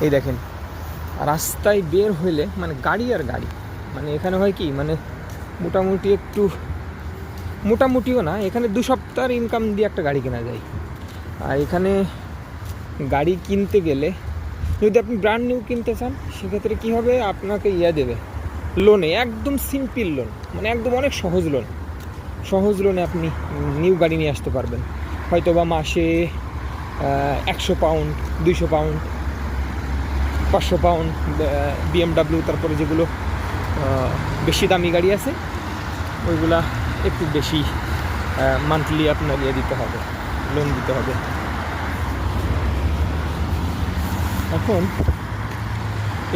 এই দেখেন, রাস্তায় বের হইলে মানে গাড়ি আর গাড়ি, মানে এখানে হয় কি, মানে মোটামুটি একটু, মোটামুটিও না, এখানে 2 সপ্তাহের ইনকাম দিয়ে একটা গাড়ি কেনা যায়। আর এখানে গাড়ি কিনতে গেলে যদি আপনি ব্র্যান্ড নিউ কিনতে চান, সেক্ষেত্রে কী হবে, আপনাকে দেবে লোনে, একদম সিম্পল লোন, মানে একদম অনেক সহজ লোনে আপনি নিউ গাড়ি নিয়ে আসতে পারবেন। হয়তো বা মাসে 100 পাউন্ড, 200 পাউন্ড, 500 পাউন্ড, BMW, তারপরে যেগুলো বেশি দামি গাড়ি আছে ওইগুলা একটু বেশি মান্থলি আপনার দিতে হবে, লোন দিতে হবে। এখন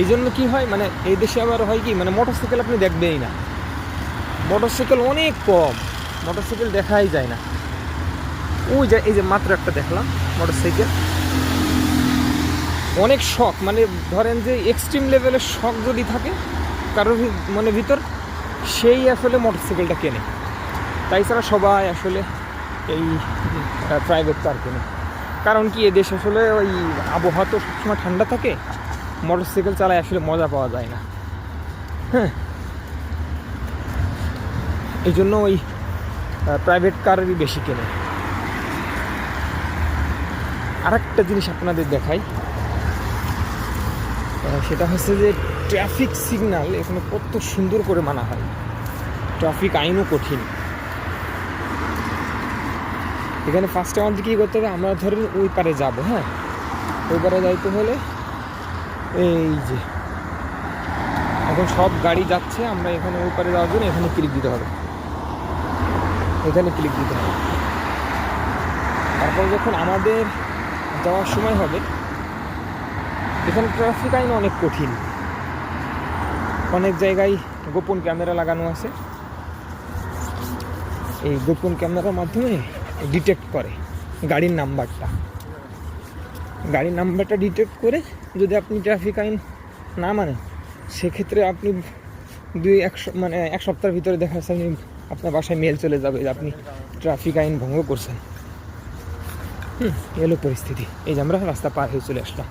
এই জন্য কী হয়, মানে এই দেশে আবার হয় কি, মানে মোটরসাইকেল আপনি দেখবেই না, মোটরসাইকেল অনেক কম, মোটরসাইকেল দেখাই যায় না। ওই যে এই যে মাত্র একটা দেখলাম মোটরসাইকেল, অনেক শখ, মানে ধরেন যে এক্সট্রিম লেভেলের শখ যদি থাকে কারোর মনে ভিতর, সেই আসলে মোটরসাইকেলটা কেনে। তাই ছাড়া সবাই আসলে এই প্রাইভেট কার কেনে। কারণ কি, এদেশ আসলে ওই আবহাওয়া তো সবসময় ঠান্ডা থাকে, মোটরসাইকেল চালায় আসলে মজা পাওয়া যায় না। হ্যাঁ, এই জন্য ওই প্রাইভেট কারেরই বেশি কেনে। আরেকটা জিনিস আপনাদের দেখাই, সেটা হচ্ছে যে ট্রাফিক সিগন্যাল এখানে কত সুন্দর করে মানা হয়, ট্রাফিক আইনও কঠিন। এখানে ফার্স্টে আমাদের কী করতে হবে, আমরা ধরেন ওই পারে যাব, হ্যাঁ, ওই পারে যাইতে হলে এই যে এখন সব গাড়ি যাচ্ছে, আমরা এখানে ওই পারে যাওয়ার জন্য এখানে ক্লিক দিতে হবে, এখানে ক্লিক দিতে হবে। তারপর যখন আমাদের যাওয়ার সময় হবে, এখানে ট্রাফিক আইন অনেক কঠিন, অনেক জায়গায় গোপন ক্যামেরা লাগানো আছে। এই গোপন ক্যামেরার মাধ্যমে ডিটেক্ট করে গাড়ির নাম্বারটা ডিটেক্ট করে যদি আপনি ট্রাফিক আইন না মানেন, সেক্ষেত্রে আপনি এক সপ্তাহের ভিতরে দেখা যাচ্ছে আপনার বাসায় মেল চলে যাবে যে আপনি ট্রাফিক আইন ভঙ্গ করছেন। এলো পরিস্থিতি, এই যে আমরা রাস্তা পার হয়ে চলে আসলাম।